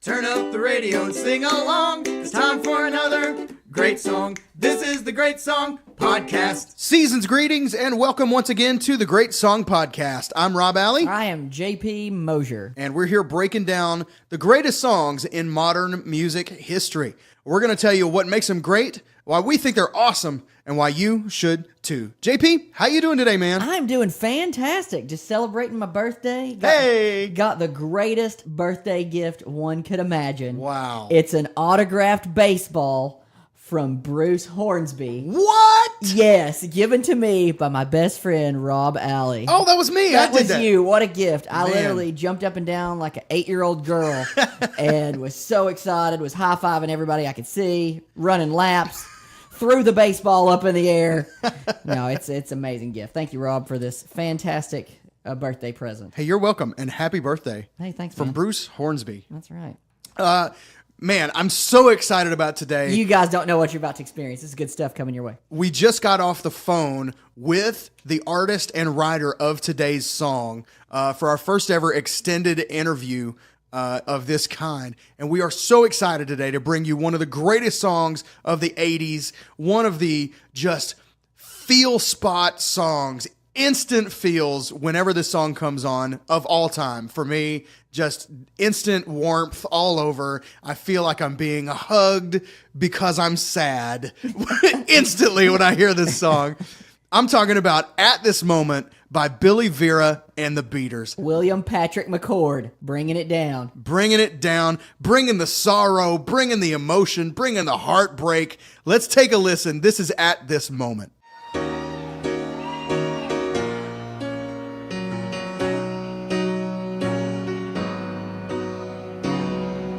Turn up the radio and sing along. It's time for another great song. This is the Great Song Podcast. Season's greetings and welcome once again to the Great Song Podcast. I'm Rob Alley. I am JP Mosier. And we're here breaking down the greatest songs in modern music history. We're going to tell you what makes them great, why we think they're awesome, and why you should too. JP, how you doing today, man? I'm doing fantastic. Just celebrating my birthday. Got the greatest birthday gift one could imagine. Wow. It's an autographed baseball from Bruce Hornsby. What? Yes, given to me by my best friend, Rob Alley. Oh, that was me. That I did was that. you. What a gift. I Man. literally jumped up and down like an 8-year-old girl and was so excited, was high-fiving everybody I could see, running laps, threw the baseball up in the air. No, it's an amazing gift. Thank you, Rob, for this fantastic birthday present. Hey, you're welcome, and happy birthday. Hey, thanks, From man. Bruce Hornsby. That's right. Man, I'm so excited about today. You guys don't know what you're about to experience. This is good stuff coming your way. We just got off the phone with the artist and writer of today's song for our first ever extended interview of this kind. And we are so excited today to bring you one of the greatest songs of the 80s, one of the just feel spot songs, instant feels whenever this song comes on of all time. For me, just instant warmth all over. I feel like I'm being hugged because I'm sad instantly when I hear this song. I'm talking about At This Moment by Billy Vera and the Beaters. William Patrick McCord, bringing it down. Bringing it down, bringing the sorrow, bringing the emotion, bringing the heartbreak. Let's take a listen. This is At This Moment.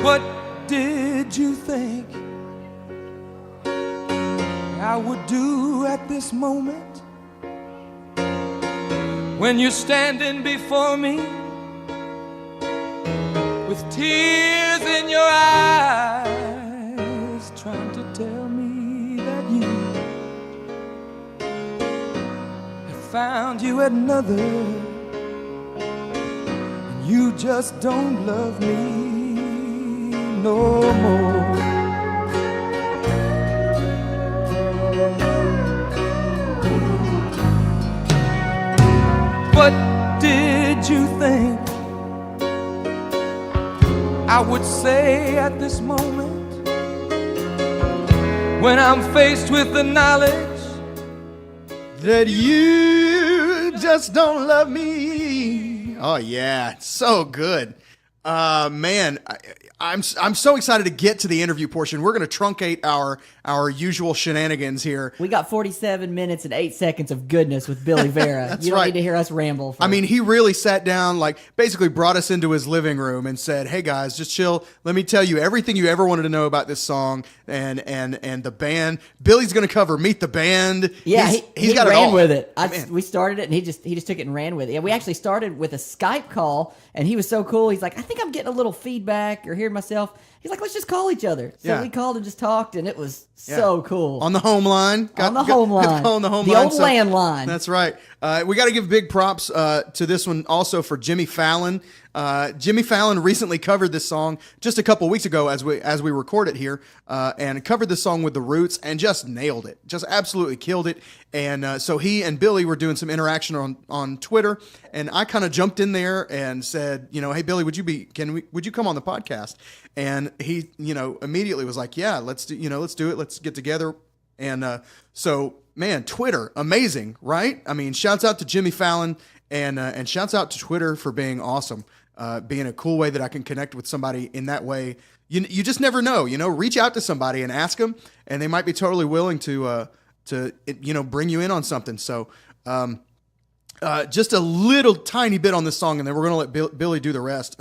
What did you think I would do at this moment when you're standing before me with tears in your eyes, trying to tell me that you have found you another and you just don't love me no more. What did you think I would say at this moment when I'm faced with the knowledge That you just don't love me. Oh yeah, so good. Man, I'm so excited to get to the interview portion. We're going to truncate our usual shenanigans here. We got 47 minutes and 8 seconds of goodness with Billy Vera. You don't right. need to hear us ramble. I mean, he really sat down, like basically brought us into his living room and said, "Hey guys, just chill. Let me tell you everything you ever wanted to know about this song and the band. Billy's going to cover Meet the Band. Yeah, he's he got ran it all with it. Man. We started it, and he just took it and ran with it. Yeah, we actually started with a Skype call, and he was so cool. He's like, I think I'm getting a little feedback or hearing myself. He's like, let's just call each other. So Yeah. we called and just talked, and it was so cool. On the home line. On the home line. On the home The line. old landline. That's right. We got to give big props to this one also for Jimmy Fallon. Jimmy Fallon recently covered this song just a couple weeks ago as we record it here, and covered this song with The Roots and just nailed it. Just absolutely killed it. And so he and Billy were doing some interaction on Twitter, and I kind of jumped in there and said, hey Billy, would you come on the podcast? And he, immediately was like, yeah, let's do it. Let's get together. And so, man, Twitter, amazing, right? I mean, shouts out to Jimmy Fallon and shouts out to Twitter for being awesome, being a cool way that I can connect with somebody in that way. You just never know, reach out to somebody and ask them, and they might be totally willing to bring you in on something. So, just a little tiny bit on this song, and then we're going to let Billy do the rest.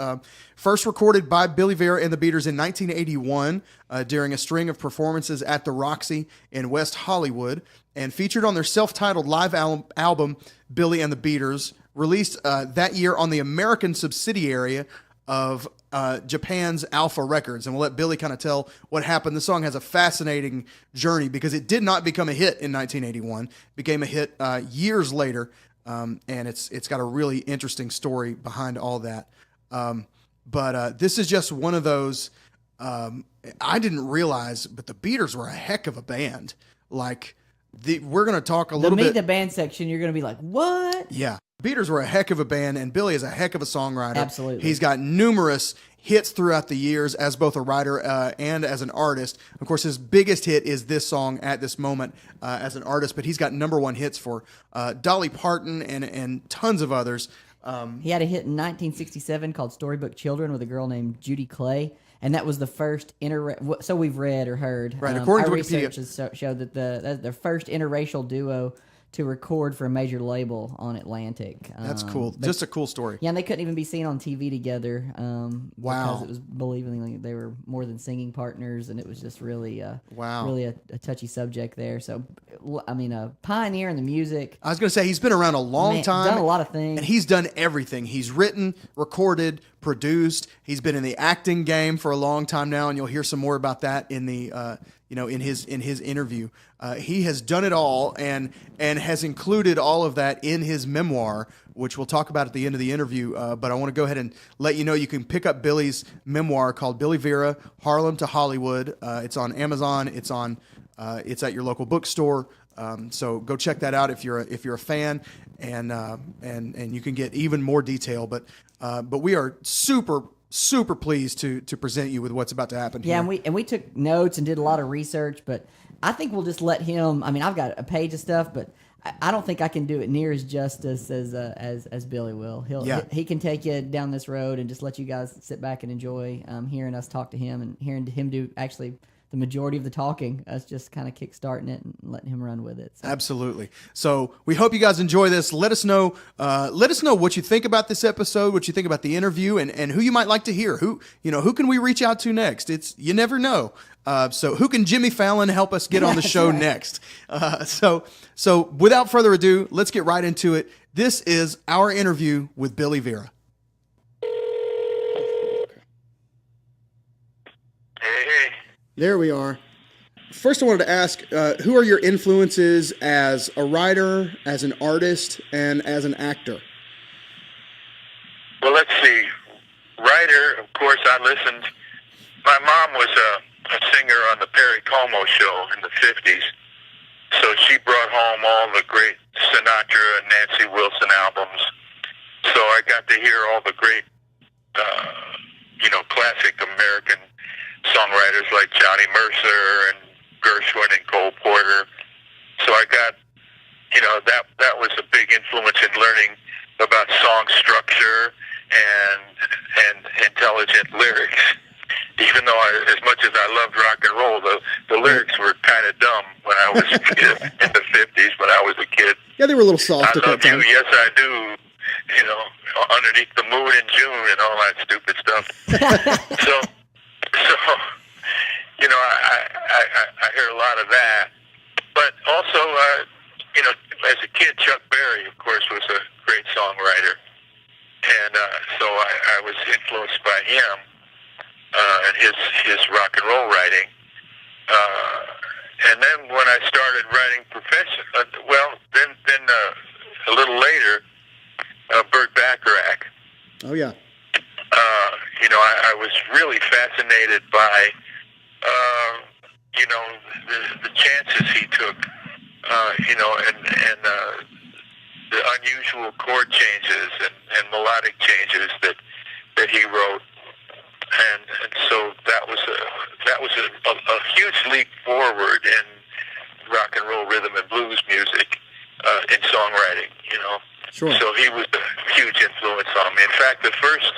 First recorded by Billy Vera and the Beaters in 1981 during a string of performances at the Roxy in West Hollywood, and featured on their self-titled live album, Billy and the Beaters, released that year on the American subsidiary of Japan's Alpha Records. And we'll let Billy kind of tell what happened. The song has a fascinating journey because it did not become a hit in 1981. It became a hit years later. And it's got a really interesting story behind all that. but this is just one of those. I didn't realize, but the Beaters were a heck of a band. Like, we're going to talk a little bit. The band section, you're going to be like, what? Yeah. Beaters were a heck of a band, and Billy is a heck of a songwriter. Absolutely. He's got numerous hits throughout the years as both a writer and as an artist. Of course, his biggest hit is this song at this moment as an artist, but he's got #1 hits for Dolly Parton and tons of others. He had a hit in 1967 called Storybook Children with a girl named Judy Clay. And that was the first so we've read or heard. Right, according to our Wikipedia. research has showed that that's the first interracial duo to record for a major label on Atlantic. That's cool. Just a cool story. Yeah, and they couldn't even be seen on TV together. Wow. Because it was believingly they were more than singing partners, and it was just really, wow, really a touchy subject there. So, I mean, a pioneer in the music. I was going to say he's been around a long time. Done a lot of things. And he's done everything. He's written, recorded, produced. He's been in the acting game for a long time now, and you'll hear some more about that in the in his interview. He has done it all and has included all of that in his memoir, which we'll talk about at the end of the interview. But I want to go ahead and let you know you can pick up Billy's memoir called Billy Vera, Harlem to Hollywood. It's on Amazon. It's it's at your local bookstore. So go check that out if you're a fan, and you can get even more detail. But we are super pleased to present you with what's about to happen here. Yeah, and we took notes and did a lot of research, but I think we'll just let him. I mean, I've got a page of stuff, but I don't think I can do it near as justice as Billy will. He can take you down this road and just let you guys sit back and enjoy hearing us talk to him and hearing him do actually the majority of the talking, us just kind of kickstarting it and letting him run with it. So. Absolutely. So we hope you guys enjoy this. Let us know what you think about this episode, what you think about the interview, and who you might like to hear. Who can we reach out to next? You never know. So who can Jimmy Fallon help us get on the show next? So without further ado, let's get right into it. This is our interview with Billy Vera. Hey. There we are. First, I wanted to ask, who are your influences as a writer, as an artist, and as an actor? Well, let's see. Writer, of course, I listened. My mom was a singer on the Perry Como show in the 50s, so she brought home all the great Sinatra and Nancy Wilson albums. So I got to hear all the great, classic American songwriters like Johnny Mercer and Gershwin and Cole Porter. So I got, that was a big influence in learning about song structure and intelligent lyrics. Even though as much as I loved rock and roll, the lyrics were kind of dumb when I was a kid in the 50s when I was a kid. Yeah, they were a little soft I at love that time. you, yes I do, underneath the moon in June and all that stupid stuff. So, I hear a lot of that. But also, as a kid, Chuck Berry, of course, was a great songwriter. And so I was influenced by him and his rock and roll writing. And then when I started writing then a little later, Burt Bacharach. Oh, yeah. I was really fascinated by, the chances he took, and the unusual chord changes and melodic changes that he wrote. And so that was a huge leap forward in rock and roll rhythm and blues music, in songwriting, Sure. So he was a huge influence on me. In fact, the first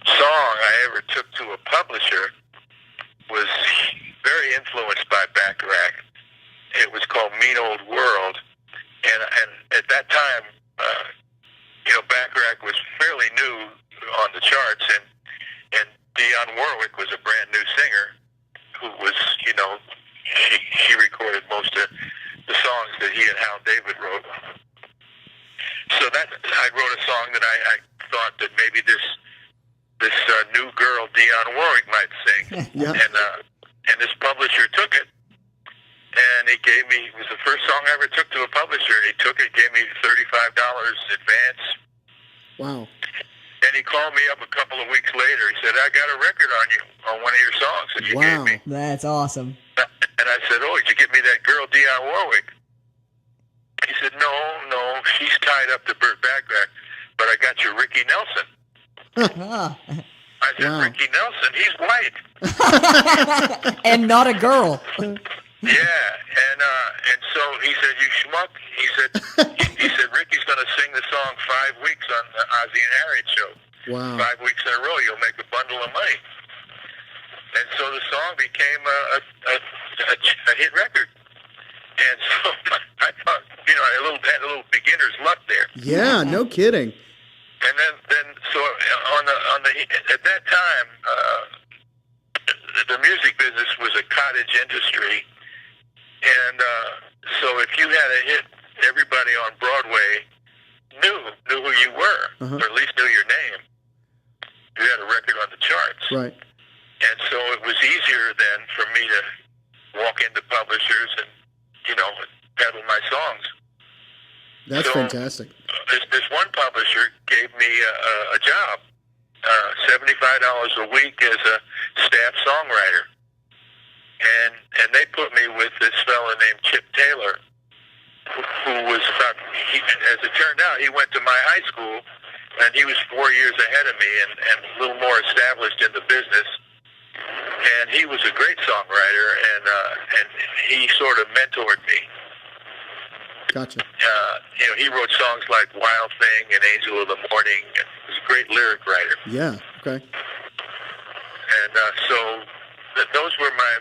song I ever took to a publisher was very influenced by Bacharach. It was called Mean Old World. And at that time, Bacharach was fairly new on the charts, and Dionne Warwick was a brand new singer who was, she recorded most of the songs that he and Hal David wrote. So that I wrote a song that I thought that maybe this new girl Dionne Warwick might sing. Yeah. And this publisher took it, and it was the first song I ever took to a publisher, and he took it, gave me $35 advance. Wow. And he called me up a couple of weeks later. He said, I got a record on you, on one of your songs that you gave me. That's awesome. And I said, oh, did you get me that girl, Dionne Warwick? He said, no, she's tied up to Burt Bacharach, but I got you Ricky Nelson. Ah. I said, Ricky Nelson, he's white. And not a girl. Yeah, and so he said, you schmuck. He said, Ricky's going to sing the song 5 weeks on the Ozzie and Harriet show. Wow. 5 weeks in a row, you'll make a bundle of money. And so the song became a hit record. And so I thought, I had a little beginner's luck there. Yeah, no kidding. And then so at that time, the music business was a cottage industry, and so if you had a hit, everybody on Broadway knew who you were, or at least knew your name. You had a record on the charts, Right. and so it was easier then for me to walk into publishers and peddle my songs. That's So, fantastic. This one publisher gave me a job, $75 a week as a staff songwriter, and they put me with this fellow named Chip Taylor, who was as it turned out, he went to my high school, and he was 4 years ahead of me and a little more established in the business. And he was a great songwriter, and he sort of mentored me. Gotcha. He wrote songs like Wild Thing and Angel of the Morning, and he was a great lyric writer. Yeah. Okay. And so those were my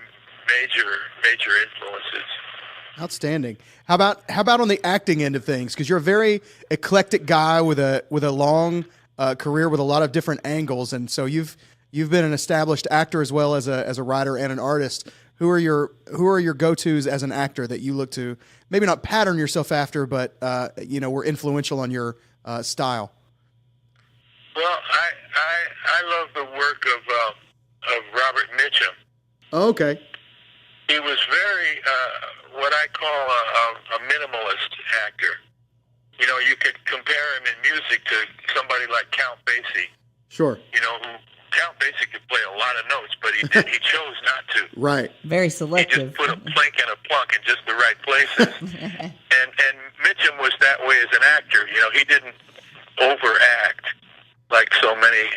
major influences. Outstanding. How about on the acting end of things? Because you're a very eclectic guy with a long career with a lot of different angles, and so you've been an established actor as well as a writer and an artist. Who are your go-tos as an actor that you look to? Maybe not pattern yourself after, but were influential on your style. Well, I love the work of Robert Mitchum. Oh, okay. He was very what I call a minimalist actor. You could compare him in music to somebody like Count Basie. Sure. Count Basie could play a lot of notes, but he chose not to. Right. Very He selective. just put a plink and a plunk in just the right places. and Mitchum was that way as an actor. He didn't overact like so many,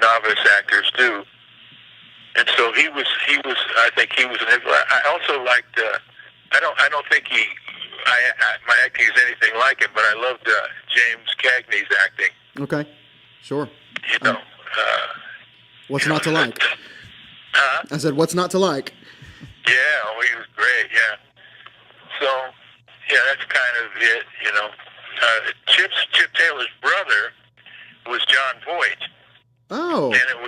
novice actors do. And so he was. I think he was an influence. I also liked. I don't think my acting is anything like him, but I loved James Cagney's acting. Okay. Sure. What's not to like? I said, what's not to like? Yeah, he was great. Yeah. So, that's kind of it. Chip Taylor's brother was John Voight. Oh. And it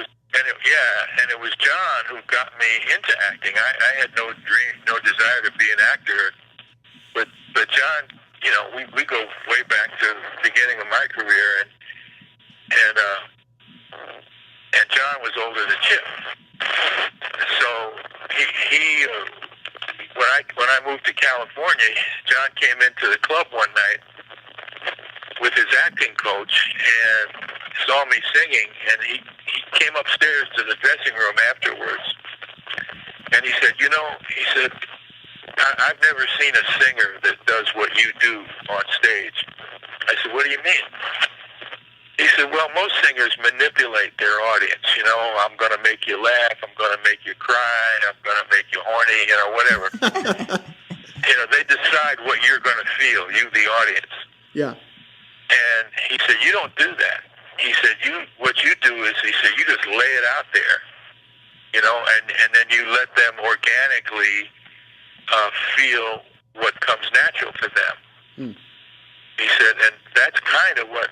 was John who got me into acting. I had no dream, no desire to be an actor, but John, we go way back to the beginning of my career, and John was older than Chip. So he when I moved to California, John came into the club one night with his acting coach and saw me singing, and he came upstairs to the dressing room afterwards, and he said, I've never seen a singer that does what you do on stage. I said, what do you mean? He said, well, most singers manipulate their audience. I'm going to make you laugh. I'm going to make you cry. I'm going to make you horny, whatever. They decide what you're going to feel, you, the audience. Yeah. And he said, you don't do that. He said, what you do is, he said, you just lay it out there, and then you let them organically feel what comes natural to them. He said, and that's kind of what,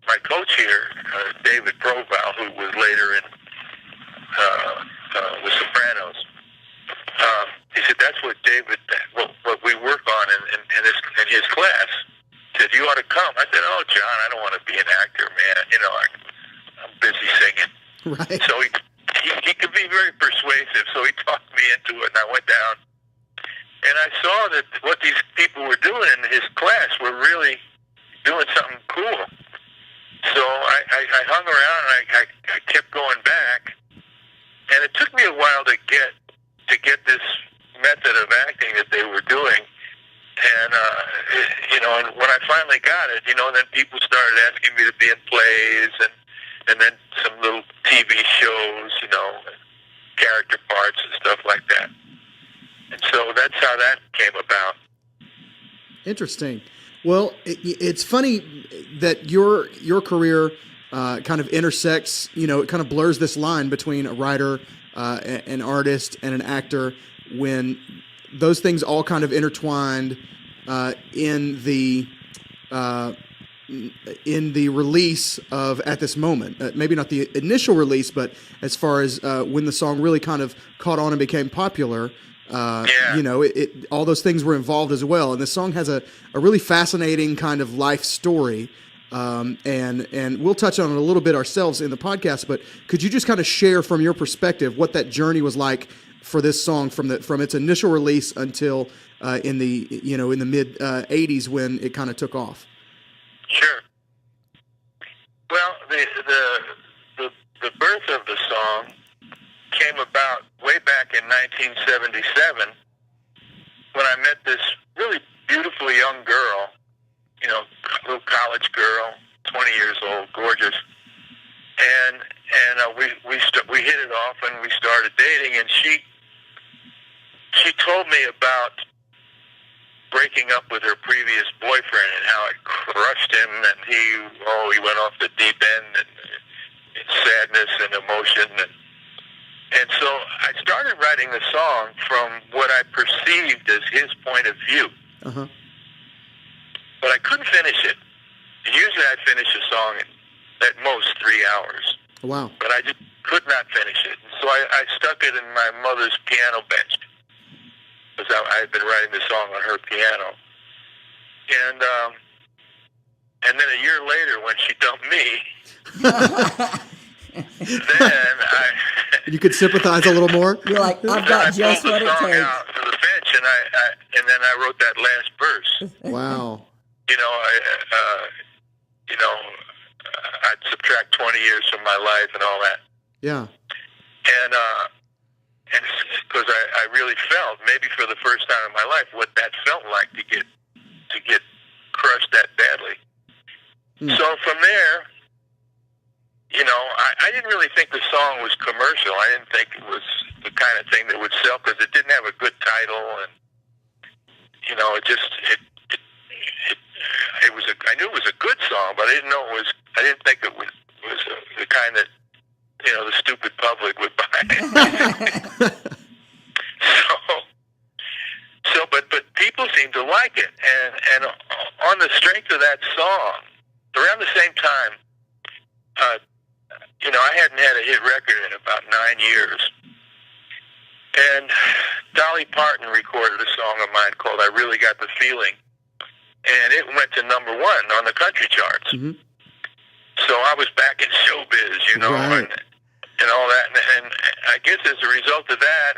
my coach here, David Proval, who was later in The Sopranos, he said, that's what what we work on in his class. He said, you ought to come. I said, oh, John, I don't want to be an actor, man. I'm busy singing. Right. So he could be very persuasive, so he talked me into it, and I went down. And I saw that what these people were doing in his class were really doing something cool. going back, and it took me a while to get this method of acting that they were doing. And, and when I finally got it, then people started asking me to be in plays and then some little TV shows, character parts and stuff like that. And so that's how that came about. Interesting. Well, it's funny that your career kind of intersects, it kind of blurs this line between a writer, an artist, and an actor when those things all kind of intertwined in the release of At This Moment. Maybe not the initial release, but as far as when the song really kind of caught on and became popular, all those things were involved as well. And the song has a really fascinating kind of life story. And we'll touch on it a little bit ourselves in the podcast, but could you just kind of share from your perspective what that journey was like for this song from its initial release until in the mid 80s when it kind of took off? Sure. Well, the birth of the song came about way back in 1977 when I met this really beautiful young girl, little college girl, 20 years old, gorgeous, and we hit it off and we started dating, and she told me about breaking up with her previous boyfriend and how it crushed him, and he went off the deep end and sadness and emotion, and so I started writing the song from what I perceived as his point of view. Uh-huh. But I couldn't finish it. Usually I'd finish a song in at most 3 hours. Wow. But I just could not finish it. So I stuck it in my mother's piano bench because I had been writing the song on her piano. And then a year later when she dumped me, then you could sympathize a little more? You're like, I've got just what it takes. I pulled the song takes. out to the bench, and then I wrote that last verse. Wow. I'd subtract 20 years from my life and all that. Yeah. And because I really felt, maybe for the first time in my life, what that felt like to get crushed that badly. So from there, I didn't really think the song was commercial. I didn't think it was the kind of thing that would sell because it didn't have a good title, and I knew it was a good song, but I didn't think it was the kind that the stupid public would buy. But people seemed to like it, and on the strength of that song, around the same time, I hadn't had a hit record in about 9 years. And Dolly Parton recorded a song of mine called I Really Got the Feeling. And it went to number 1 on the country charts. Mm-hmm. So I was back in showbiz, right. and all that. And I guess as a result of that,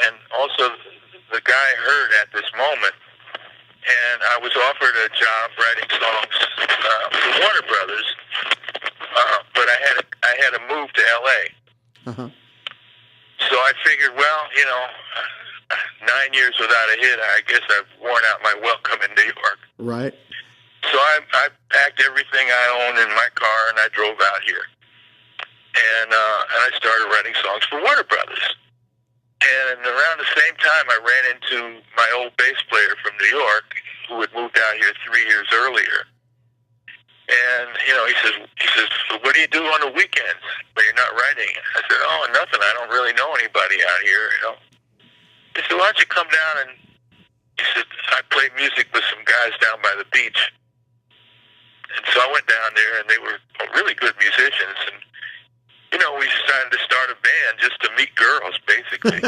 and also the guy heard At This Moment, and I was offered a job writing songs for Warner Brothers, but I had to move to L.A. Uh-huh. So I figured, 9 years without a hit, I guess I've worn out my welcome in New York. Right. So I packed everything I owned in my car and I drove out here, and I started writing songs for Warner Brothers. And around the same time, I ran into my old bass player from New York, who had moved out here 3 years earlier. And, he says, what do you do on the weekends when you're not writing? I said, oh, nothing. I don't really know anybody out here, He said, why don't you come down and, he said, I play music with some guys down by the beach. And so I went down there, and they were really good musicians. And, we decided to start a band just to meet girls, basically.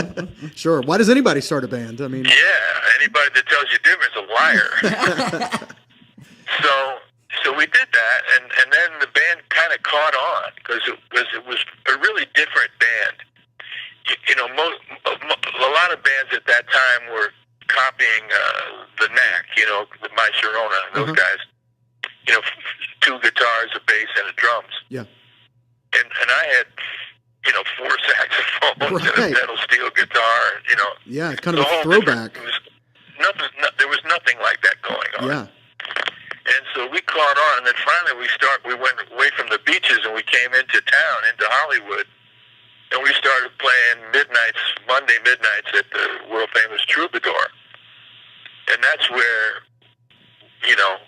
Sure. Why does anybody start a band? I mean, yeah, anybody that tells you different is a liar. So we did that, and then the band kind of caught on because it was a really different band. A lot of bands at that time were copying the Knack, the My Sharona, and those guys. 2 guitars, a bass, and a drums. Yeah. And I had four saxophones and Right. a pedal steel guitar. You know, Yeah, kind the of a whole throwback. different- there was nothing like that going on. Yeah. And so we caught on, and then finally we went away from the beaches and we came into town, into Hollywood, and we started playing Monday midnights at the world famous Troubadour. And that's where, you know,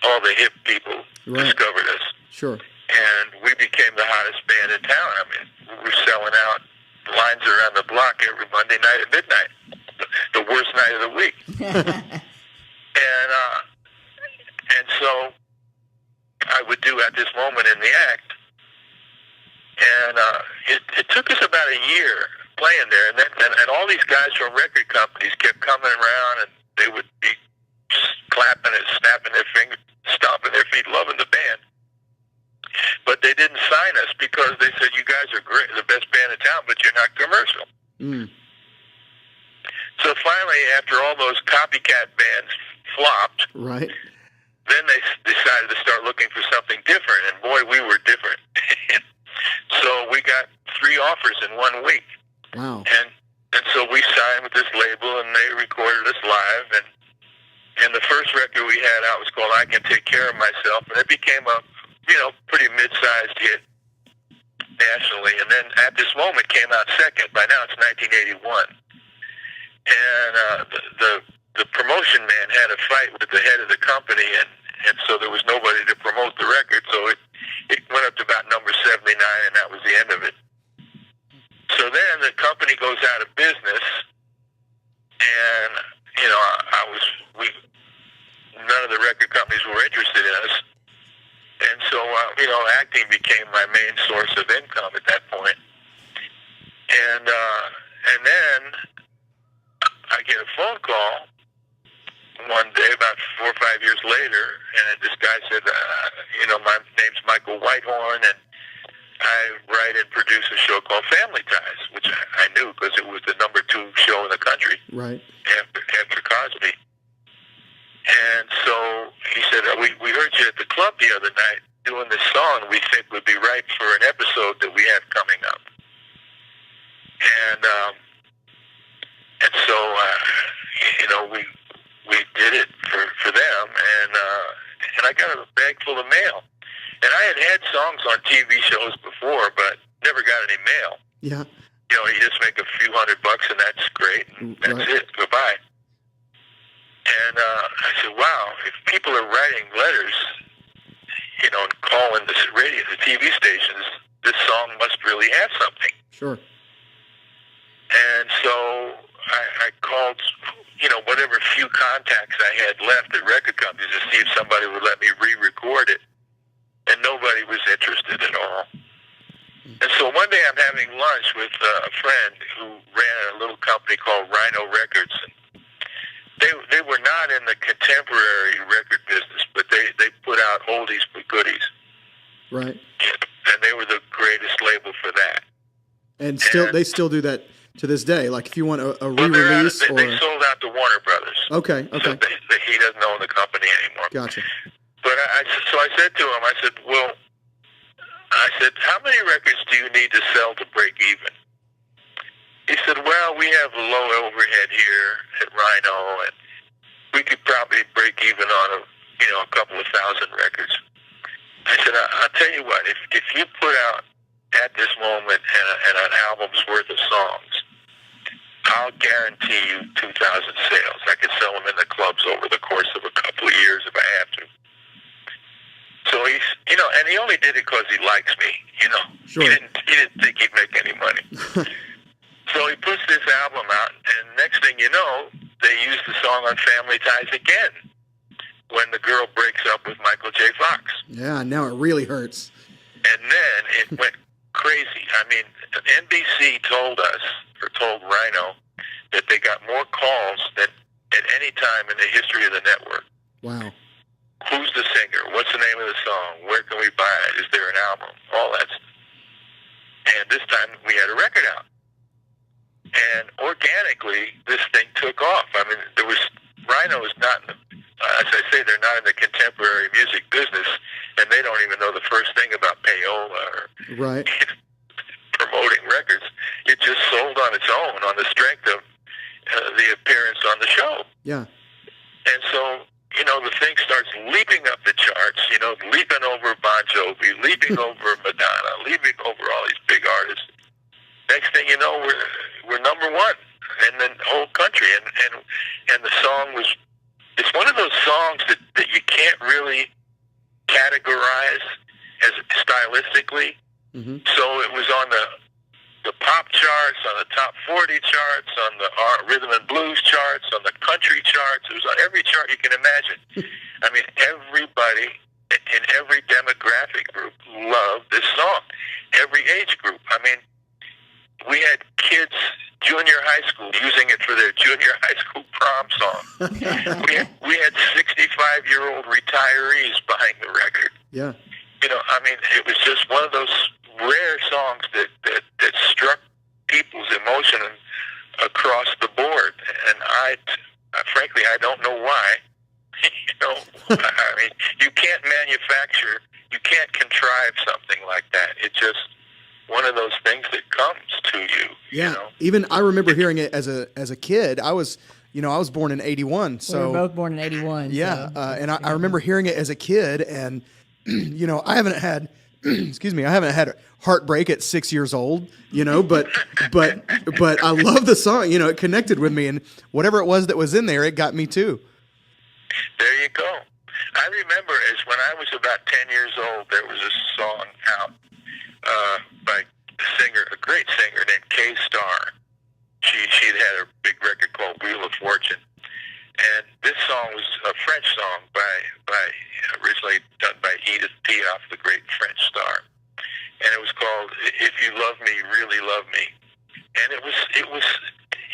all the hip people Right. discovered us. Sure. And we became the hottest band in town. I mean, we were selling out lines around the block every Monday night at midnight, the worst night of the week. And so I would do At This Moment in the Act, and it took us about a year playing there, and all these guys from record companies kept coming around, and they would be clapping and snapping their fingers, stomping their feet, loving the band. But they didn't sign us because they said, you guys are great, the best band in town, but you're not commercial. Mm. So finally, after all those copycat bands flopped, Right. then they decided to start looking for something different, and boy, we were different. So we got 3 offers in 1 week, Wow. and so we signed with this label, and they recorded us live, and the first record we had out was called I Can Take Care of Myself, and it became a, you know, pretty mid-sized hit nationally, and then At This Moment came out second. By now it's 1981, and the promotion man had a fight with the head of the company, and so there was nobody to promote the record, so it went up to about number 79, and that was the end of it. So then the company goes out of business, and, you know, none of the record companies were interested in us, and so, you know, acting became my main source of income at that point. And then I get a phone call one day, about 4 or 5 years later, and this guy said, you know, my name's Michael Whitehorn, and I write and produce a show called Family Ties, which I knew because it was the number 2 show in the country Right. after Cosby. And so he said, we heard you at the club the other night doing this song we think would be right for an episode that we have coming up. And so, you know, we did it for them, and I got a bag full of mail. And I had songs on TV shows before, but never got any mail. Yeah. You know, you just make a few $100 and that's great, and that's Right. it. Goodbye. And I said, wow, if people are writing letters, you know, and calling the radio, the TV stations, this song must really have something. Sure. And so I called, you know, whatever few contacts I had left at record companies to see if somebody would let me re-record it. And nobody was interested at all. And so one day I'm having lunch with a friend who ran a little company called Rhino Records. They were not in the contemporary record business, but they put out oldies but goodies. Right. And they were the greatest label for that. And they still do that to this day. Like if you want a Well, re-release they sold out to Warner Brothers. Okay. So he doesn't own the company anymore. Gotcha. But so I said to him, I said, how many records do you need to sell to break even? He said, well, we have a low overhead here at Rhino, and we could probably break even on a couple of thousand records. I said, I'll tell you what, if you put out At This Moment and an album's worth of songs, I'll guarantee you 2,000 sales. I could sell them in the clubs over the course of a couple of years if I have to. So he's, and he only did it because he likes me, Sure. He didn't think he'd make any money. So he puts this album out, and next thing you know, they use the song on Family Ties again when the girl breaks up with Michael J. Fox. Yeah, now it really hurts. And then it went crazy. I mean, NBC told Rhino that they got more calls than at any time in the history of the network. Wow. Who's the singer? What's the name of the song? Where can we buy it? Is there an album? All that stuff. And this time we had a record out. And organically, this thing took off. I mean, Rhino is not, as I say, they're not in the contemporary music business, and they don't even know the first thing about payola or Right. promoting records. It just sold on its own on the strength of the appearance on the show. Yeah. And so, you know, the thing starts leaping up the charts, you know, leaping over Bon Jovi, leaping over Madonna, leaping over all these big artists. Next thing you know, we're number one in the whole country. And the song was, it's one of those songs that you can't really categorize as stylistically. Mm-hmm. So it was on the pop charts, on the top 40 charts, on the rhythm and blues charts, on the country charts. It was on every chart you can imagine. I mean, everybody in every demographic group loved this song. Every age group. I mean, we had kids, junior high school, using it for their junior high school prom song. we had 65-year-old retirees buying the record. Yeah. You know, I mean, it was just one of those rare songs that struck people's emotion across the board. And frankly, I don't know why. You know, I mean, you can't manufacture, you can't contrive something like that. It's just one of those things that comes to you. Yeah. You know? Even I remember hearing it as a kid. I was born in 81. So we were both born in 81. yeah. So. And I remember hearing it as a kid, and you know, I haven't had, excuse me, I haven't had heartbreak at 6 years old, you know, but I love the song, you know, it connected with me, and whatever it was that was in there, it got me too. There you go. I remember as when I was about 10 years old, there was a song out by a great singer named Kay Starr. She'd had a big record called Wheel of Fortune. And this song was a French song originally done by Edith Piaf, the great French star. And it was called If You Love Me, Really Love Me. And it was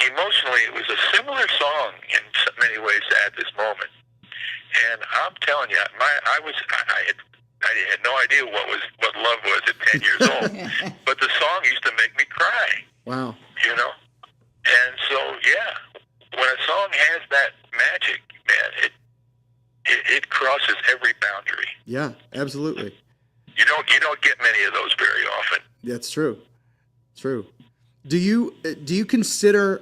emotionally, it was a similar song in many ways at this moment. And I'm telling you, I had no idea what love was at 10 years old. But the song used to make me cry. Wow. You know? And so, yeah, when a song has that magic, man, it crosses every boundary. Yeah, absolutely. You don't get many of those very often. That's true. True. Do you consider?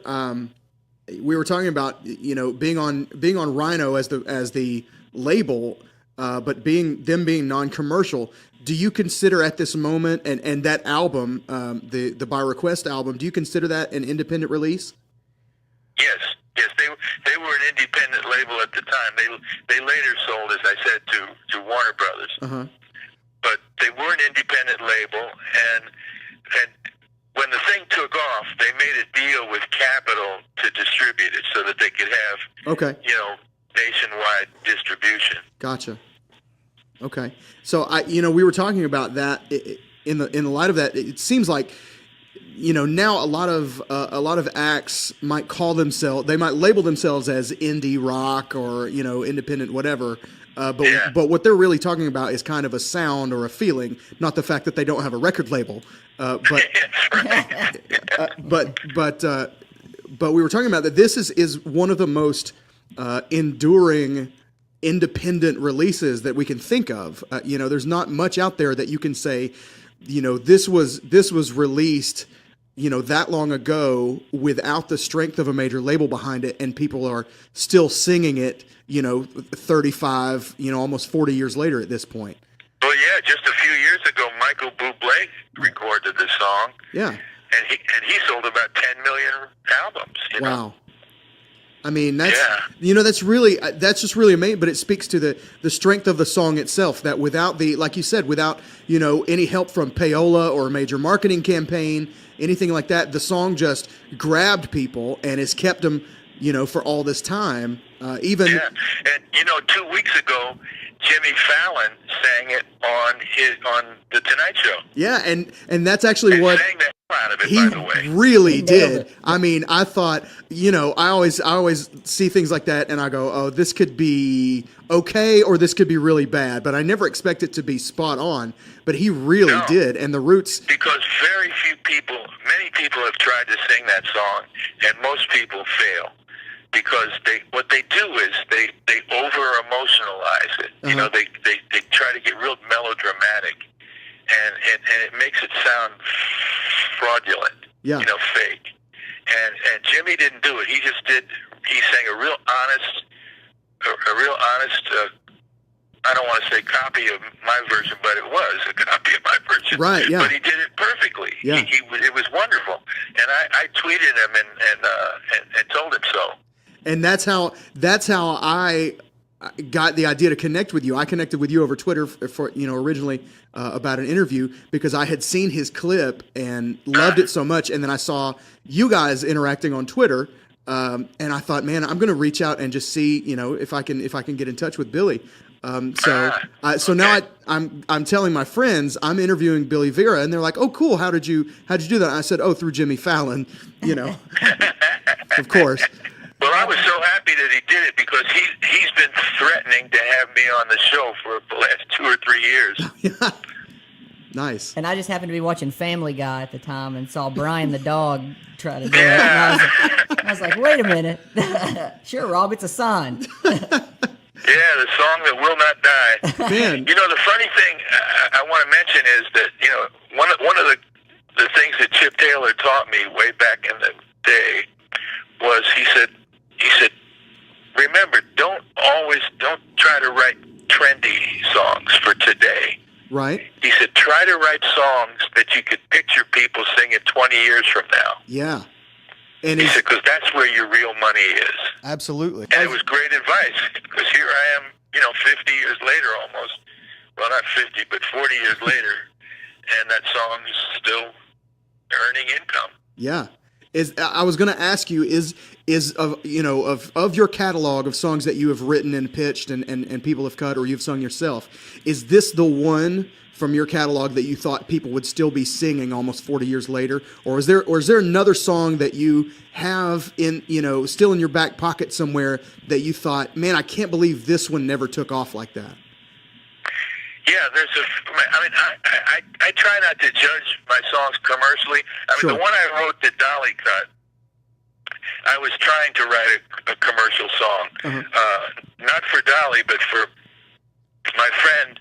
We were talking about, you know, being on Rhino as the label, but being non-commercial. Do you consider at this moment and that album, the By Request album, do you consider that an independent release? Yes, they were an independent label at the time. They later sold, as I said, to Warner Brothers. Uh-huh. But they were an independent label, and when the thing took off, they made a deal with Capitol to distribute it so that they could have, you know, nationwide distribution. Gotcha. Okay. So we were talking about that in the light of that. It seems like, you know, now a lot of acts might they might label themselves as indie rock or, you know, independent whatever. But what they're really talking about is kind of a sound or a feeling, not the fact that they don't have a record label. But we were talking about that this is one of the most enduring independent releases that we can think of. You know, there's not much out there that you can say, you know, this was released, you know, that long ago without the strength of a major label behind it, and people are still singing it, you know, 35, you know, almost 40 years later at this point. Well, yeah, just a few years ago, Michael Bublé recorded this song. Yeah. And he sold about 10 million albums. You know? Wow. I mean, that's just really amazing, but it speaks to the strength of the song itself, that without like you said, without, you know, any help from payola or a major marketing campaign, anything like that, the song just grabbed people and has kept them, you know, for all this time. And, you know, 2 weeks ago, Jimmy Fallon sang it on The Tonight Show. Yeah, and that's actually what sang the hell out of it, he by the way. really He nailed did. it. I mean, I thought, you know, I always see things like that and I go, oh, this could be okay or this could be really bad, but I never expect it to be spot on. But he really did, and the Roots. Because many people have tried to sing that song, and most people fail. Because what they do is they over emotionalize it. You know, they try to get real melodramatic, and it makes it sound fraudulent, Yeah. fake. And Jimmy didn't do it. He sang a real honest, I don't want to say copy of my version, but it was a copy of my version. Right, yeah. But he did it perfectly. Yeah. It was wonderful. And I tweeted him and told him so. And that's how I got the idea to connect with you. I connected with you over Twitter for originally about an interview because I had seen his clip and loved it so much, and then I saw you guys interacting on Twitter, and I thought, man, I'm going to reach out and just see if I can get in touch with Billy. So now I'm telling my friends I'm interviewing Billy Vera, and they're like, "Oh, cool! How'd you do that?" And I said, "Oh, through Jimmy Fallon, of course." Well, I was so happy that he did it because he's been threatening to have me on the show for the last 2 or 3 years. Yeah. Nice. And I just happened to be watching Family Guy at the time and saw Brian the dog try to do it. And I was like, wait a minute. Sure, Rob, it's a sign. Yeah, the song that will not die. Man. The funny thing I want to mention is that one of the things that Chip Taylor taught me way back in the day was he said, remember, don't try to write trendy songs for today. Right. He said, try to write songs that you could picture people singing 20 years from now. Yeah. And he said, because that's where your real money is. Absolutely. And it was great advice, because here I am, 50 years later almost. Well, not 50, but 40 years later, and that song is still earning income. Yeah. I was going to ask you, is of your catalog of songs that you have written and pitched and people have cut or you've sung yourself, is this the one from your catalog that you thought people would still be singing almost 40 years later? Or is there another song that you have still in your back pocket somewhere that you thought, man, I can't believe this one never took off like that? Yeah, I try not to judge my songs commercially. Sure. The one I wrote that Dolly cut, I was trying to write a commercial song. Uh-huh. Not for Dolly, but for my friend,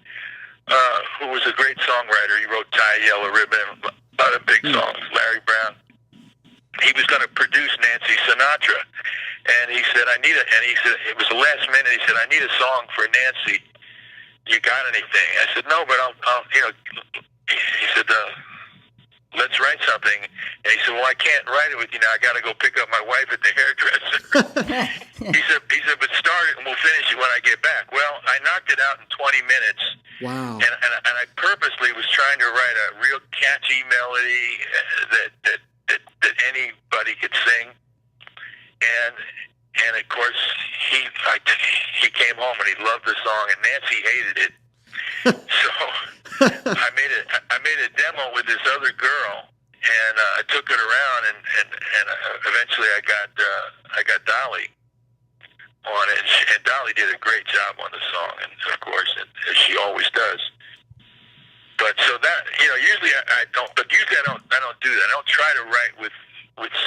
who was a great songwriter. He wrote Tie a Yellow Ribbon, a lot of big songs, Larry Brown. He was going to produce Nancy Sinatra. And he said, and he said, it was the last minute, he said, I need a song for Nancy. You got anything? I said, no, but I'll he said, let's write something. And he said, well, I can't write it with you now. I got to go pick up my wife at the hairdresser. he said, but start it and we'll finish it when I get back. Well, I knocked it out in 20 minutes. Wow. And I purposely was trying to write a real catchy melody that anybody could sing. And of course, he came home and he loved the song, and Nancy hated it. So I made a demo with this other girl, and I took it around, and eventually I got Dolly on it, and Dolly did a great job on the song, and of course, as she always does. But so that usually I don't do that. I don't try to write with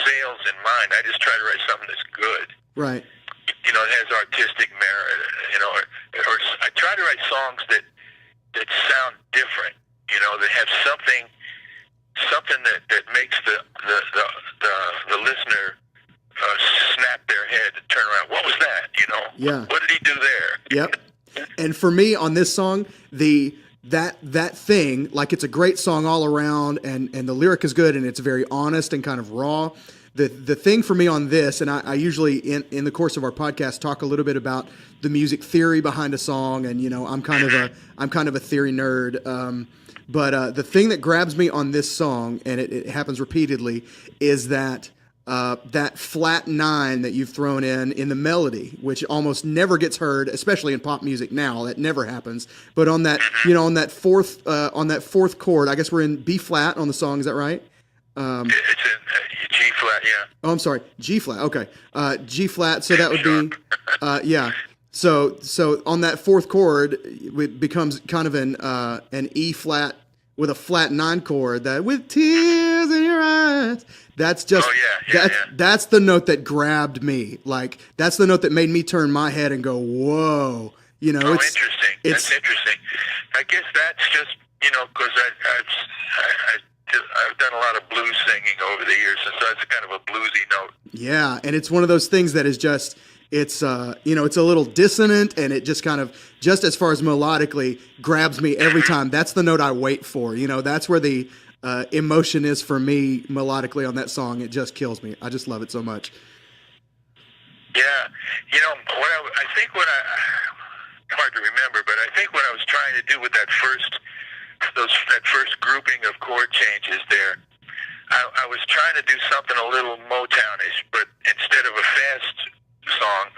sales in mind. I just try to write something that's good. Right. It has artistic merit, or I try to write songs that sound different, that have something that makes the listener snap their head and turn around. What was that? Yeah. What did he do there? Yep. And for me on this song, that thing, like, it's a great song all around, and the lyric is good, and it's very honest and kind of raw. The thing for me on this, and I usually in the course of our podcast talk a little bit about the music theory behind a song, and I'm kind of a theory nerd. But the thing that grabs me on this song, and it happens repeatedly, is that flat 9 that you've thrown in the melody, which almost never gets heard, especially in pop music now. That never happens. But on that, on that fourth chord, I guess we're in B flat on the song. Is that right? It's in G flat, yeah. Oh, I'm sorry, G flat. Okay, G flat. So that would be, yeah. So on that fourth chord, it becomes kind of an E flat with a flat 9 chord. That with tears in your eyes. That's just that's the note that grabbed me. Like, that's the note that made me turn my head and go, whoa. It's interesting. That's interesting. I guess that's just because I've done a lot of blues singing over the years, and so it's kind of a bluesy note. Yeah, and it's one of those things that is just it's it's a little dissonant, and it just kind of just as far as melodically grabs me every time. That's the note I wait for. That's where the emotion is for me melodically on that song. It just kills me. I just love it so much. Yeah, hard to remember, but I think what I was trying to do with that first grouping of chord changes there, I was trying to do something a little Motownish, but instead of a fast song,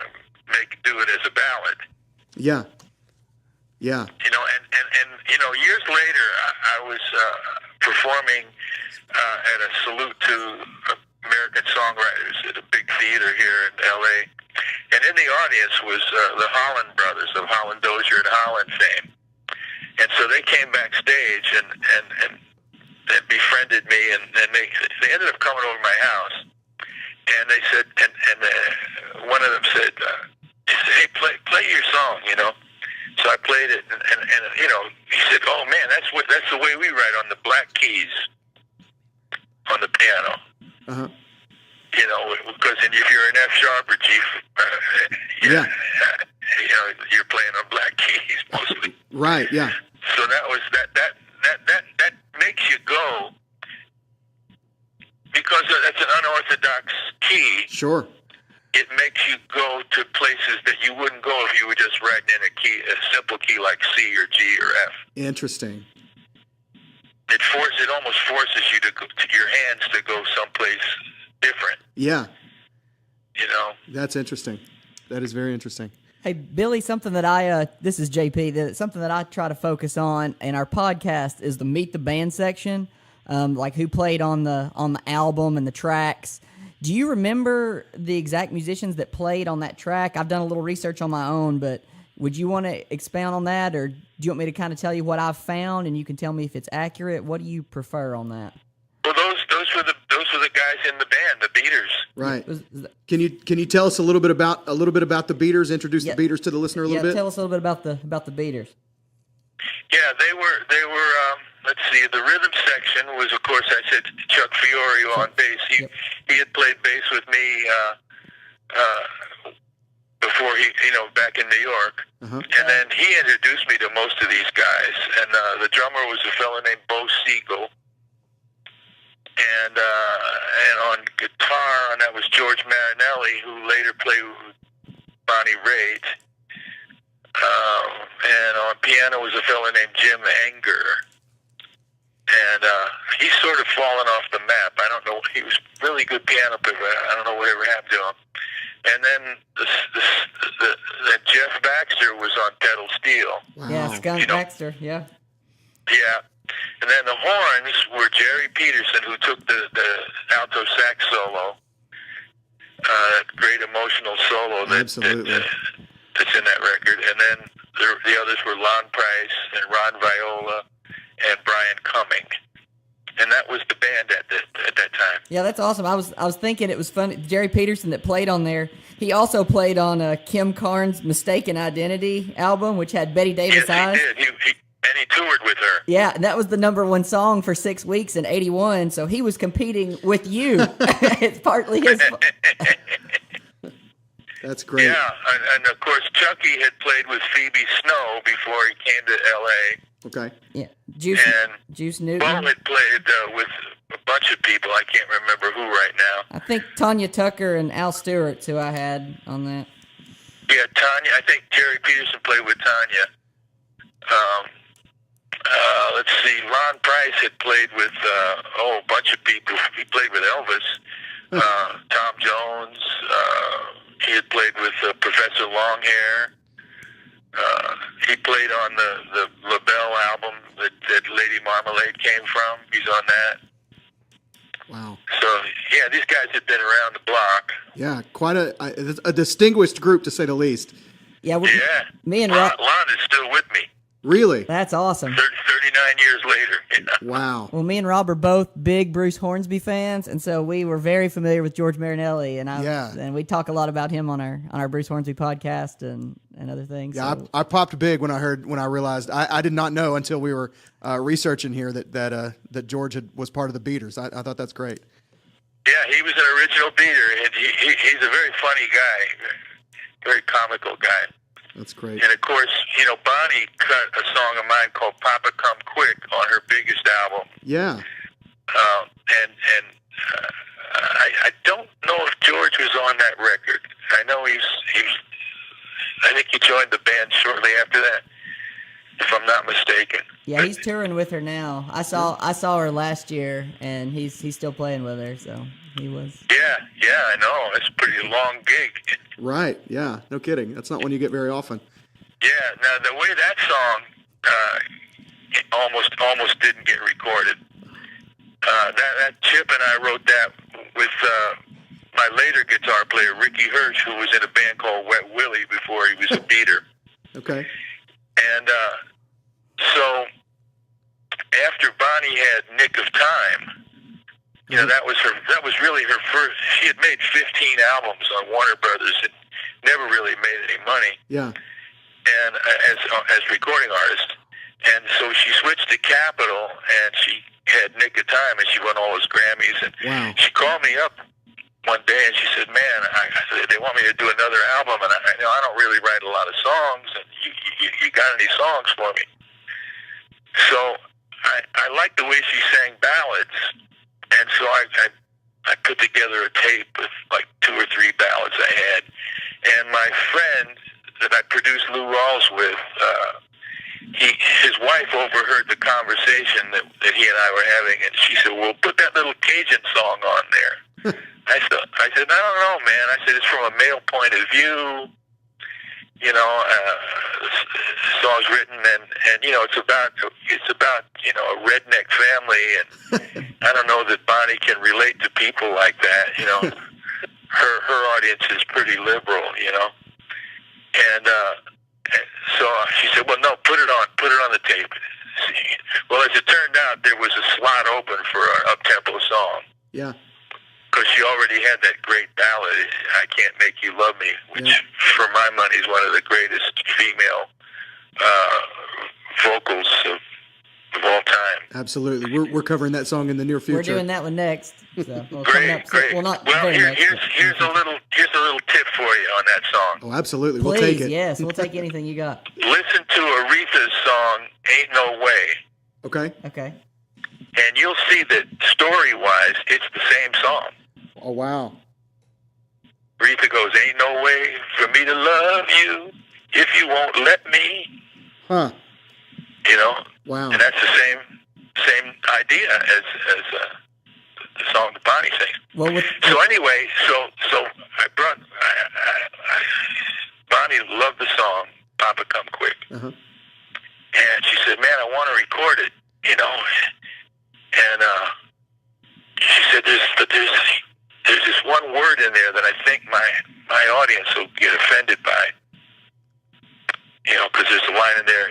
do it as a ballad. Yeah. Yeah. And years later, I was performing at a salute to American songwriters at a big theater here in L.A., and in the audience was the Holland brothers of Holland Dozier and Holland fame. And so they came backstage and befriended me, and they ended up coming over to my house. And they said, and one of them said, "Hey, play your song," So I played it, and he said, "Oh man, that's the way we write, on the black keys on the piano." Uh-huh. Because if you're an F sharp or G, yeah, you're playing on black keys mostly. Right. Yeah. So that was that makes you go, because that's an unorthodox key. Sure. It makes you go to places that you wouldn't go if you were just writing in a simple key like C or G or F. Interesting. It almost forces you to your hands to go someplace different. Yeah. That's interesting. That is very interesting. Hey, Billy, something that this is JP, something that I try to focus on in our podcast is the Meet the Band section, like who played on the album and the tracks. Do you remember the exact musicians that played on that track? I've done a little research on my own, but would you want to expound on that, or do you want me to kind of tell you what I've found and you can tell me if it's accurate? What do you prefer on that? Well, those were the guys in the band, the Beaters. Right. Can you tell us a little bit about the Beaters? Introduce the Beaters to the listener a little bit. Yeah, tell us a little bit about the Beaters. Yeah, they were. Let's see. The rhythm section was, of course, I said Chuck Fiorio on bass. He had played bass with me before back in New York, and then he introduced me to most of these guys. And the drummer was a fellow named Bo Siegel. And on guitar, and that was George Marinelli, who later played with Bonnie Raitt. And on piano was a fellow named Jim Anger. And he's sort of fallen off the map. I don't know. He was really good piano player, but I don't know whatever happened to him. And then the Jeff Baxter was on pedal steel. Wow. Yeah, Skunk Baxter, yeah. Yeah. And then the horns were Jerry Peterson, who took the alto sax solo, that great emotional solo that's in that record. And then the others were Lon Price and Ron Viola and Brian Cumming. And that was the band at that time. Yeah, that's awesome. I was thinking it was funny. Jerry Peterson that played on there, he also played on Kim Carnes' Mistaken Identity album, which had Betty Davis eyes. Yes, he did. And he toured with her. Yeah, and that was the #1 song for 6 weeks in '81. So he was competing with you. It's partly his. That's great. Yeah, and of course Chucky had played with Phoebe Snow before he came to L.A. Okay. Yeah, Juice Newton. Bo had played with a bunch of people. I can't remember who right now. I think Tanya Tucker and Al Stewart's who I had on that. Yeah, Tanya. I think Jerry Peterson played with Tanya. Let's see. Ron Price had played with a bunch of people. He played with Elvis, Tom Jones. He had played with Professor Longhair. He played on the LaBelle album that Lady Marmalade came from. He's on that. Wow. So, yeah, these guys had been around the block. Yeah, quite a distinguished group, to say the least. Yeah, Yeah. me and Lon is still with me. Really? That's awesome. 39 years later, Wow. Well, me and Rob are both big Bruce Hornsby fans, and so we were very familiar with George Marinelli, and we talk a lot about him on our Bruce Hornsby podcast and other things. Yeah, so. I popped big when I realized I did not know until we were researching here that George was part of the Beaters. I thought that's great. Yeah, he was an original beater, and he's a very funny guy, very comical guy. That's great. And of course, Bonnie cut a song of mine called "Papa Come Quick" on her biggest album. Yeah. I don't know if George was on that record. I know I think he joined the band shortly after that, if I'm not mistaken. Yeah, he's touring with her now. I saw her last year, and he's still playing with her. So he was. Yeah, I know. It's a pretty long gig. Right. Yeah. No kidding. That's not one you get very often. Yeah. Now the way that song almost didn't get recorded. That Chip and I wrote that with my later guitar player Ricky Hirsch, who was in a band called Wet Willie before he was a beater. Okay. And so after Bonnie had "Nick of Time," that was really her first. She had made 15 albums on Warner Brothers and never really made any money. Yeah. And as recording artist, and so she switched to Capitol, and she had "Nick of Time," and she won all those Grammys. And Wow. she called me up one day, and she said, "Man, they want me to do another album, and I don't really write a lot of songs, and you got any songs for me?" So I liked the way she sang ballads, and so I put together a tape with like 2 or 3 ballads I had, and my friend that I produced Lou Rawls with, his wife overheard the conversation that he and I were having, and she said, "Well, put that little Cajun song on there." I said, "I don't know, man." I said, "It's from a male point of view. The song's written, and it's about a redneck family, and I don't know that Bonnie can relate to people like that. Her audience is pretty liberal, And so she said, "Well, no, put it on the tape." Well, as it turned out, there was a slot open for an up-tempo song. Yeah. Because she already had that great ballad, "I Can't Make You Love Me," which, for my money, is one of the greatest female vocals of all time. Absolutely. We're covering that song in the near future. We're doing that one next. So, Great. Well, not well, very next, here's a little tip for you on that song. Oh, absolutely. Please, We'll take it. yes, we'll take anything you got. Listen to Aretha's song "Ain't No Way," Okay. Okay. and you'll see that story-wise, it's the same song. Oh, wow. Aretha goes, "Ain't no way for me to love you if you won't let me." Huh. Wow. And that's the same idea as the song that Bonnie sings. Well, So anyway, so I brought Bonnie loved the song "Papa Come Quick," Uh-huh. and she said, "Man, I want to record it," and she said, "There's this one word in there that I think my audience will get offended by, because there's a line in there.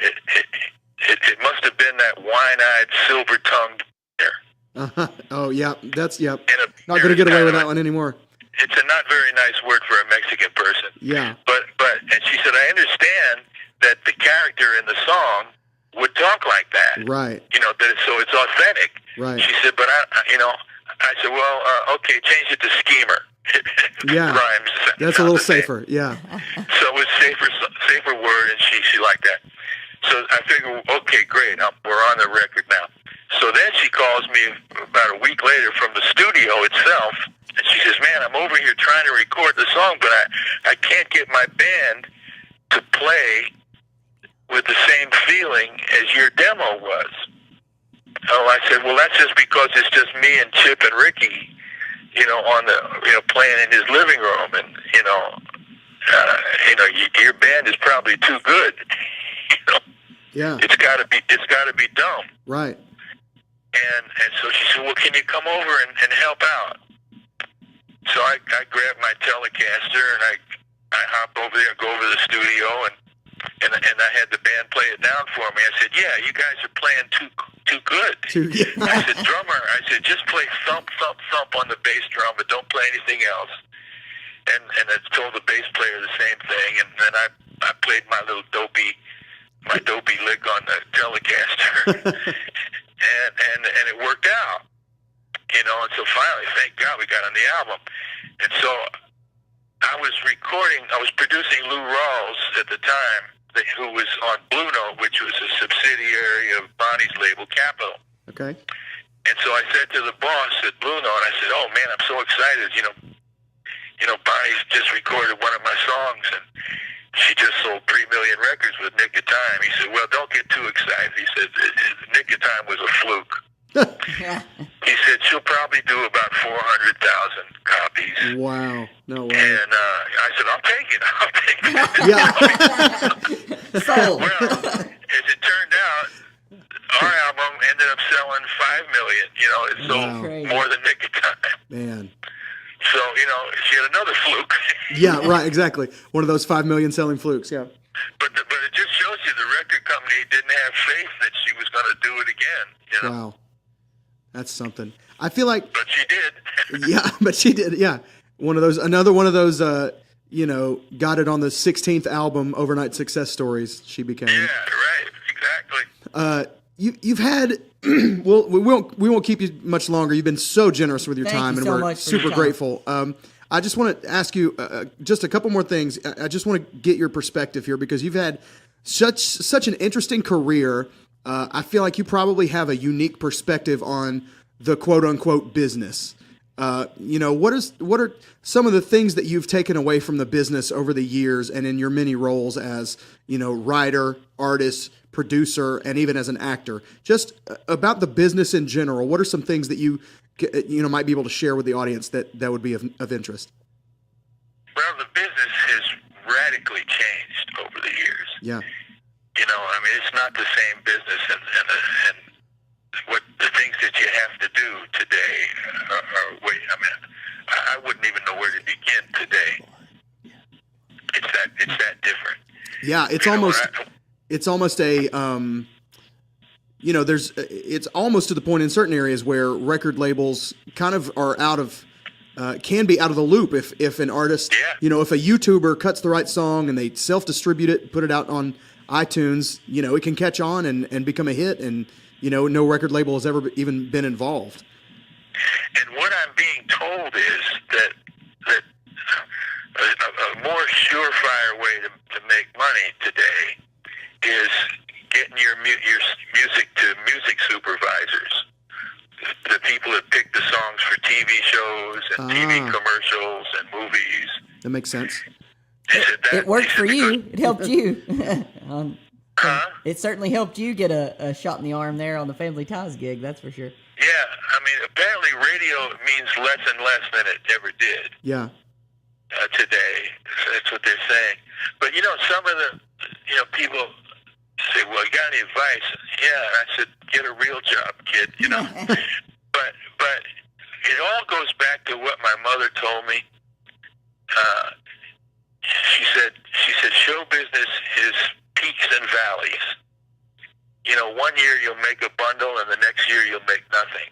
It must have been that wine-eyed, silver-tongued bear." Uh-huh. Oh, yeah. That's, yep. And Not going to get away with that one anymore. It's a not very nice word for a Mexican person. Yeah. And she said, "I understand that the character in the song would talk like that. Right. So it's authentic." Right. She said, "But I said, well, okay, change it to schemer." Yeah. Rhymes. That's a little safer. Yeah. So it was safer word, and she liked that. So I figured, okay, great, we're on the record now. So then she calls me about a week later from the studio itself, and she says, "Man, I'm over here trying to record the song, but I can't get my band to play with the same feeling as your demo was." Oh, I said, "Well, that's just because it's just me and Chip and Ricky, on the, playing in his living room, and your band is probably too good. Yeah. It's got to be dumb." Right. And so she said, "Well, can you come over and help out?" So I grabbed my Telecaster and I hopped over there, go over to the studio, and I had the band play it down for me. I said, "Yeah, you guys are playing too good. I said, drummer, I said, just play thump, thump, thump on the bass drum, but don't play anything else. And I told the bass player the same thing, and then I played my dopey lick on the Telecaster, and it worked out, you know. And so finally, thank God, we got on the album. And so I was producing Lou Rawls at the time, who was on Blue Note, which was a subsidiary of Bonnie's label, Capitol. Okay. And so I said to the boss at Blue Note, I said, "Oh man, I'm so excited! You know, Bonnie's just recorded one of my songs, and she just sold 3 million records with Nick of Time." He said, "Well, don't get too excited." He said, "Nick of Time was a fluke." He said, "She'll probably do about 400,000 copies." Wow. No way. And I said, "I'll take it. I'll take it." Yeah. Sold. Well, as it turned out, our album ended up selling 5 million. You know, it sold Crazy. more than Nick of Time. Man. So, you know, she had another fluke. Yeah, right, exactly. One of those 5 million selling flukes, yeah. But it just shows you the record company didn't have faith that she was going to do it again. You know? Wow. That's something. I feel like, But she did. yeah, but she did, yeah. Another one of those, got it on the 16th album, Overnight Success Stories, she became. Yeah, right. Exactly. You've had, well, we won't keep you much longer. You've been so generous with your Thank time, you and so we're much for your super time. grateful. I just want to ask you just a couple more things. I just want to get your perspective here because you've had such an interesting career. I feel like you probably have a unique perspective on the quote unquote business. What are some of the things that you've taken away from the business over the years and in your many roles as, writer, artist, producer, and even as an actor, just about the business in general? What are some things that you might be able to share with the audience that would be of interest? Well, the business has radically changed over the years. Yeah. I mean, it's not the same business, and what the things that you have to do today I wouldn't even know where to begin today. It's that different. Yeah, it's almost a it's almost to the point in certain areas where record labels kind of are can be out of the loop if an artist, if a YouTuber cuts the right song and they self-distribute it, put it out on iTunes, it can catch on and become a hit, and no record label has ever even been involved. And what I'm being told is that a more surefire way to make money today is getting your music to music supervisors, the people that pick the songs for TV shows and TV commercials and movies. That makes sense. It worked for you. It helped you. It certainly helped you get a shot in the arm there on the Family Ties gig, that's for sure. Yeah, I mean, apparently radio means less and less than it ever did. Yeah. Today, that's what they're saying. But some of the people say, "Well, you got any advice?" Yeah, I said, "Get a real job, kid." But it all goes back to what my mother told me. She said, show business is peaks and valleys. 1 year you'll make a bundle, and the next year you'll make nothing.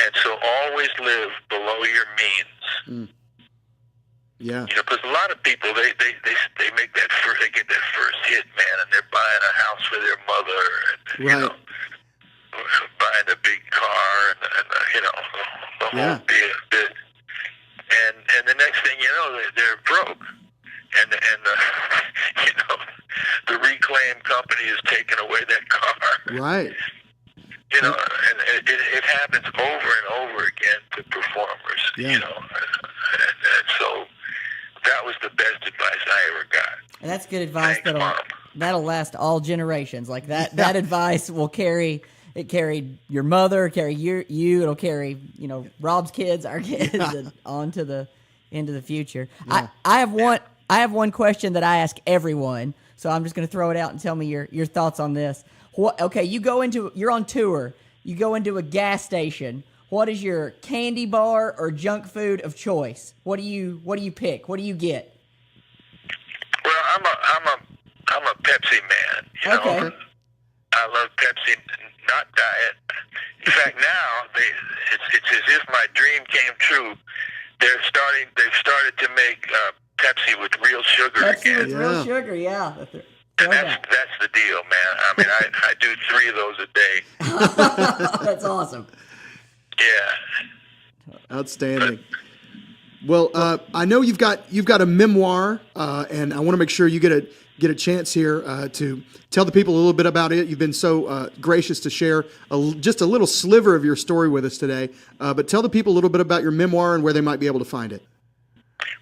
And so always live below your means. Yeah. Because a lot of people they make they get that first hit, man, and they're buying a house for their mother, and buying a big car, and the whole bit. And the next thing you know, they're broke, and the reclaim company has taken away that car. Right. And it happens over and over again to performers. Yeah. And so that was the best advice I ever got. And that's good advice. Thanks, Mom. That'll last all generations. Like that advice will carry. It carried your mother, carry you. It'll carry Rob's kids, our kids, and on to into the future. Yeah. I have one question that I ask everyone. So I'm just going to throw it out and tell me your thoughts on this. You're on tour. You go into a gas station. What is your candy bar or junk food of choice? What do you pick? What do you get? Well, I'm a Pepsi man. Okay. I love Pepsi not diet. In fact, now it's as if my dream came true. They've started to make Pepsi with real sugar Pepsi again. with real sugar, yeah. And that's the deal, man. I mean, I do 3 of those a day. That's awesome. Yeah. Outstanding. Well, I know you've got a memoir, and I want to make sure you get a chance here to tell the people a little bit about it. You've been so gracious to share just a little sliver of your story with us today. But tell the people a little bit about your memoir and where they might be able to find it.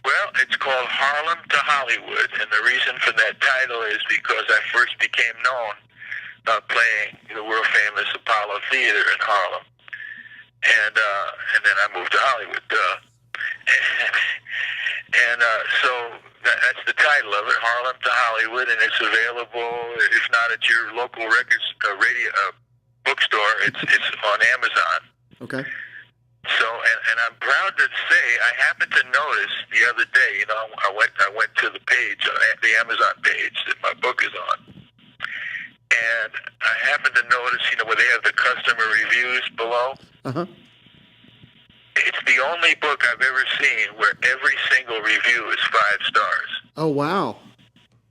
Well, it's called Harlem to Hollywood, and the reason for that title is because I first became known playing the world-famous Apollo Theater in Harlem, and then I moved to Hollywood. So that's the title of it, Harlem to Hollywood, and it's available, if not at your local records radio bookstore, it's on Amazon. Okay. So, and I'm proud to say, I happened to notice the other day, I went to the page, the Amazon page that my book is on, and I happened to notice, where they have the customer reviews below. Uh-huh. It's the only book I've ever seen where every single review is 5 stars. Oh, wow.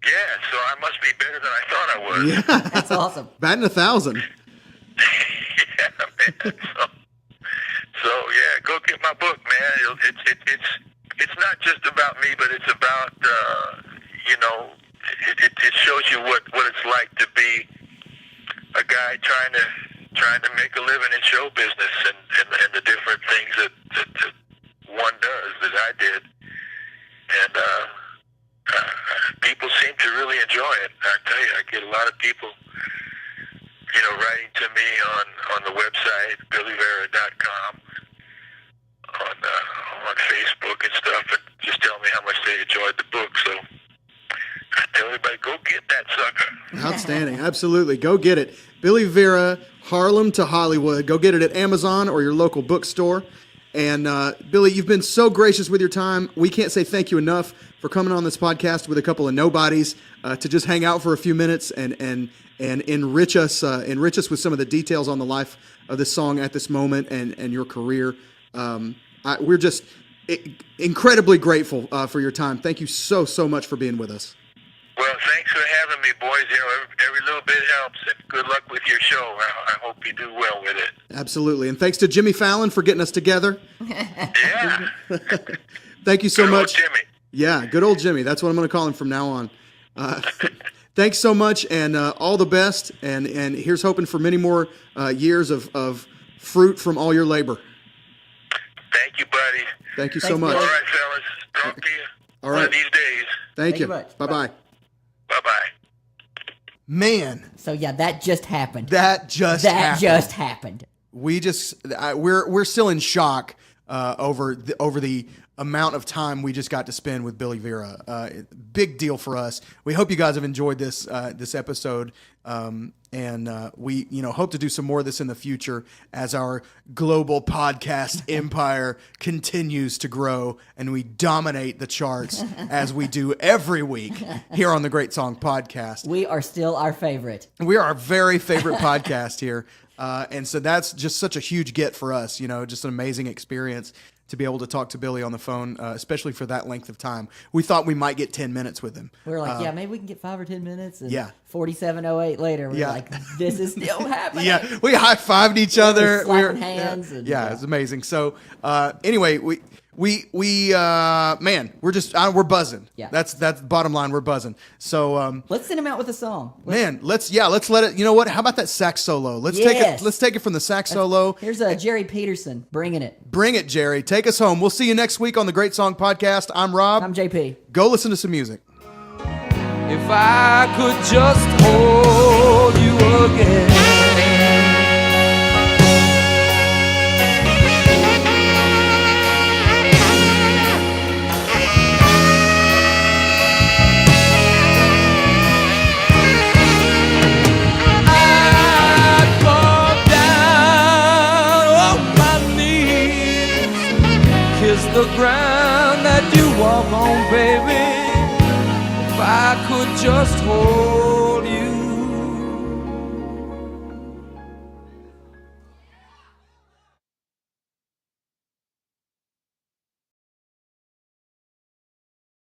Yeah, so I must be better than I thought I was. Yeah. That's awesome. Batting 1,000. Yeah, man. So yeah, go get my book, man. It's not just about me, but it's about it shows you what it's like to be a guy trying to make a living in show business and the different things that one does that I did, and people seem to really enjoy it. I tell you, I get a lot of people writing to me on the website BillyVera.com, on Facebook and stuff, and just tell me how much they enjoyed the book. So I tell everybody, go get that sucker. Outstanding. Absolutely. Go get it. Billy Vera, Harlem to Hollywood. Go get it at Amazon or your local bookstore. And Billy, you've been so gracious with your time. We can't say thank you enough for coming on this podcast with a couple of nobodies to just hang out for a few minutes and enrich us with some of the details on the life of this song at this moment and your career. We're just incredibly grateful for your time. Thank you so much for being with us. Well, thanks for having me, boys. Every little bit helps, and good luck with your show. I hope you do well with it. Absolutely. And thanks to Jimmy Fallon for getting us together. Yeah. Thank you so Good much. old Jimmy. Yeah, good old Jimmy. That's what I'm going to call him from now on. Thanks so much, and all the best. And here's hoping for many more years of fruit from all your labor. Thank you, buddy. Thank you so Thanks, much. All right, fellas. Talk to you All one right. of these days. Thank you. much. Bye-bye. Bye-bye. Man, So yeah, that just happened. that just happened. We just we're still in shock over the amount of time we just got to spend with Billy Vera. Big deal for us. We hope you guys have enjoyed this episode, and we hope to do some more of this in the future as our global podcast empire continues to grow and we dominate the charts as we do every week here on the Great Song Podcast. We are still our favorite. We are our very favorite podcast here. And so that's just such a huge get for us, just an amazing experience to be able to talk to Billy on the phone, especially for that length of time. We thought we might get 10 minutes with him. We were like, yeah, maybe we can get 5 or 10 minutes. And Yeah. 47:08 later, we're like, this is still happening. Yeah, we high-fived each other. slapping hands and- yeah, it's amazing. So anyway, man, we're buzzing. Yeah. That's bottom line. We're buzzing. So Let's send him out with a song. man, let's let it. You know what? How about that sax solo? Let's Yes. take it from the sax solo. Here's Jerry Peterson bringing it. Bring it, Jerry. Take us home. We'll see you next week on the Great Song Podcast. I'm Rob. I'm JP. Go listen to some music. If I could just hold you again. I'd fall down on my knees, kiss the ground that you walk on, baby. If I could just hold